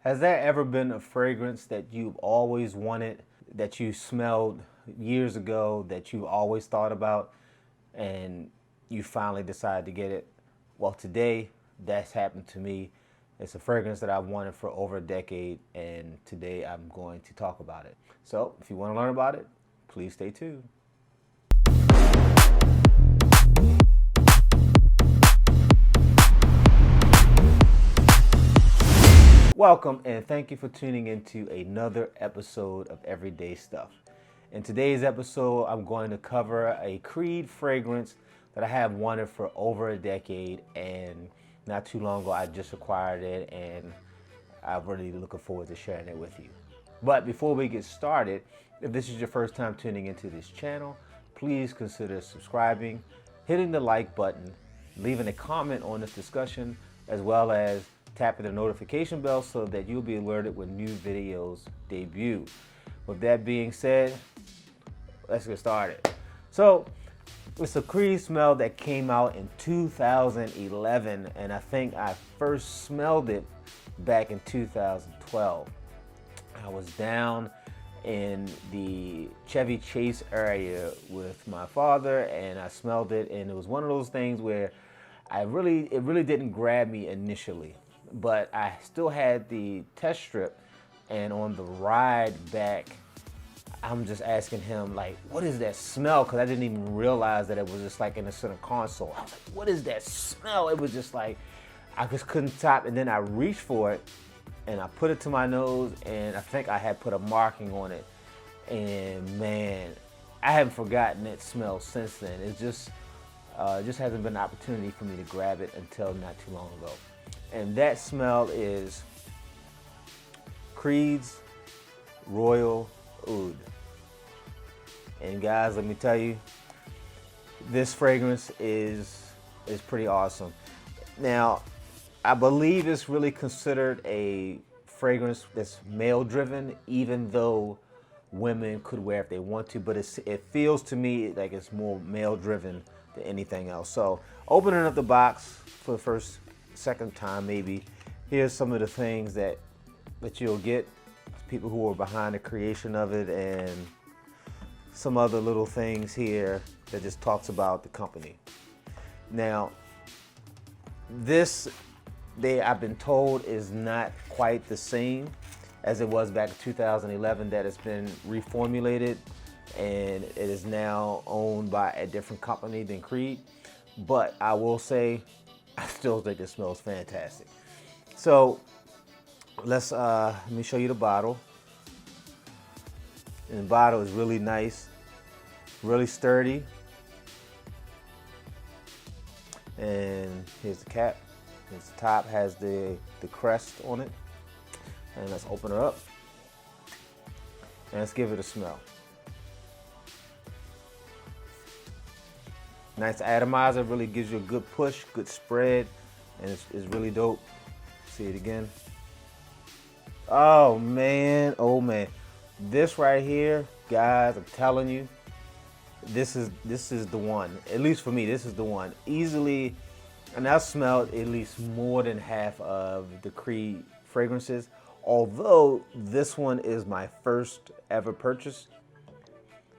Has there ever been a fragrance that you've always wanted, that you smelled years ago, that you always thought about, and you finally decided to get it? Well, today that's happened to me. It's a fragrance that I've wanted for over a decade, and today I'm going to talk about it. So if you want to learn about it, please stay tuned. Welcome and thank you for tuning into another episode of Everyday Stuff. In today's episode, I'm going to cover a Creed fragrance that I have wanted for over a decade, and not too long ago I just acquired it, and I'm really looking forward to sharing it with you. But before we get started, if this is your first time tuning into this channel, please consider subscribing, hitting the like button, leaving a comment on this discussion, as well as tapping the notification bell so that you'll be alerted when new videos debut. With that being said, let's get started. So it's a Creed smell that came out in 2011, and I think I first smelled it back in 2012. I was down in the Chevy Chase area with my father, and I smelled it, and it was one of those things where it really didn't grab me initially, but I still had the test strip, and on the ride back, I'm just asking him, like, what is that smell? Because I didn't even realize that it was just like in the center console. I was like, what is that smell? It was just like, I just couldn't stop, and then I reached for it, and I put it to my nose, and I think I had put a marking on it, and man, I haven't forgotten that smell since then. It just hasn't been an opportunity for me to grab it until not too long ago. And that smell is Creed's Royal Oud. And guys, let me tell you, this fragrance is pretty awesome. Now, I believe it's really considered a fragrance that's male driven, even though women could wear if they want to, but it feels to me like it's more male driven than anything else. So opening up the box for the second time maybe, here's some of the things that you'll get, people who are behind the creation of it, and some other little things here that just talks about the company. Now, this, I've been told, is not quite the same as it was back in 2011, that it's been reformulated and it is now owned by a different company than Creed. But I will say, I still think it smells fantastic. So let me show you the bottle. And the bottle is really nice, really sturdy. And here's the cap. This top has the crest on it. And let's open her up. And let's give it a smell. Nice atomizer, really gives you a good push, good spread, and it's really dope. See it again. Oh man, oh man. This right here, guys, I'm telling you, this is the one. At least for me, this is the one. Easily, and I've smelled at least more than half of the Creed fragrances. Although this one is my first ever purchase,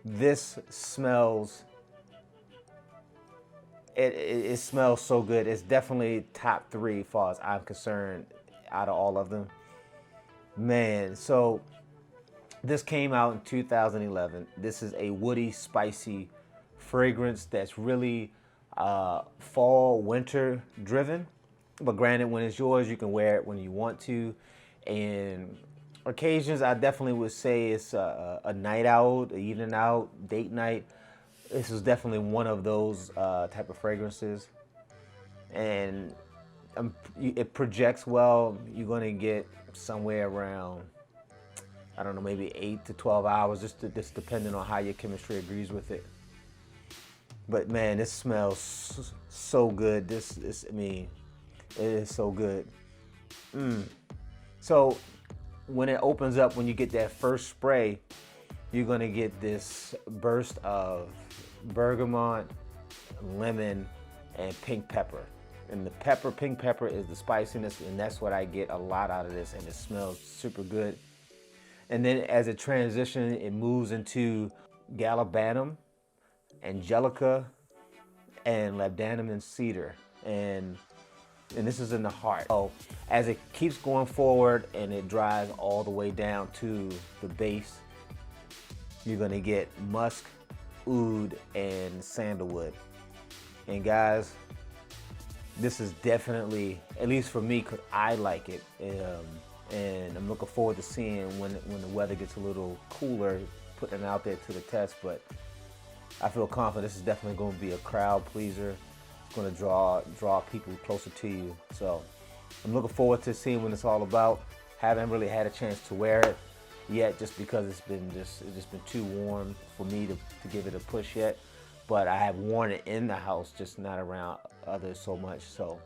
this smells, it smells so good. It's definitely top 3 as far as I'm concerned out of all of them. Man, so this came out in 2011. This is a woody, spicy fragrance that's really fall, winter driven. But granted, when it's yours, you can wear it when you want to. And occasions, I definitely would say it's a night out, an evening out, date night. This is definitely one of those type of fragrances. And it projects well. You're gonna get somewhere around, I don't know, maybe 8 to 12 hours, just depending on how your chemistry agrees with it. But man, this smells so good. I mean, it is so good. So when it opens up, when you get that first spray, you're gonna get this burst of bergamot, lemon, and pink pepper. And the pepper, pink pepper, is the spiciness, and that's what I get a lot out of this, and it smells super good. And then as it transitions, it moves into gallivanum, angelica, and labdanum and cedar. And this is in the heart. So as it keeps going forward and it dries all the way down to the base, you're gonna get musk, oud, and sandalwood. And guys, this is definitely, at least for me, because I like it. And I'm looking forward to seeing when the weather gets a little cooler, putting it out there to the test. But I feel confident this is definitely going to be a crowd pleaser. It's going to draw people closer to you. So I'm looking forward to seeing what it's all about. Haven't really had a chance to wear it yet, just because it's just been too warm for me to give it a push yet. But I have worn it in the house, just not around others so much. So,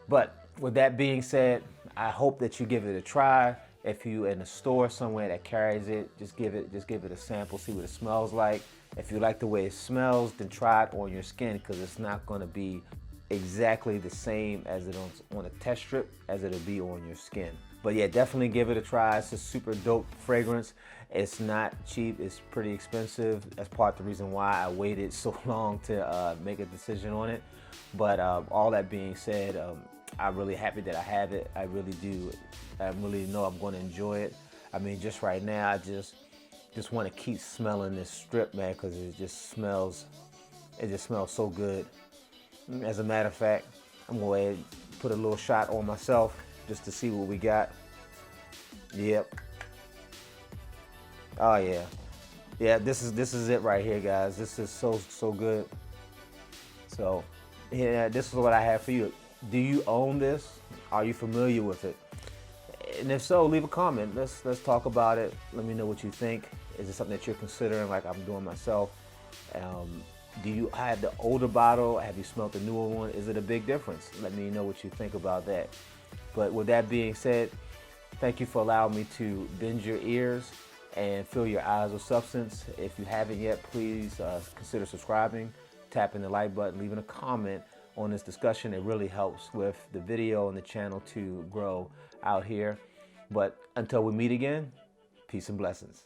but with that being said, I hope that you give it a try. If you in a store somewhere that carries it, just give it a sample, see what it smells like. If you like the way it smells, then try it on your skin, because it's not going to be exactly the same as it on a test strip as it'll be on your skin. But yeah, definitely give it a try. It's a super dope fragrance. It's not cheap, it's pretty expensive. That's part of the reason why I waited so long to make a decision on it. But all that being said, I'm really happy that I have it. I really do. I really know I'm going to enjoy it. I mean, just right now, I just want to keep smelling this strip, man, because it just smells so good. As a matter of fact, I'm going to go ahead and put a little shot on myself just to see what we got. Yep. Oh yeah. Yeah, this is it right here, guys. This is so good. So, yeah, this is what I have for you. Do you own this? Are you familiar with it? And if so, leave a comment. Let's talk about it. Let me know what you think. Is it something that you're considering, like I'm doing myself? Do you have the older bottle? Have you smelled the newer one? Is it a big difference? Let me know what you think about that. But with that being said, thank you for allowing me to bend your ears and fill your eyes with substance. If you haven't yet, please consider subscribing, tapping the like button, leaving a comment on this discussion. It really helps with the video and the channel to grow out here. But until we meet again, peace and blessings.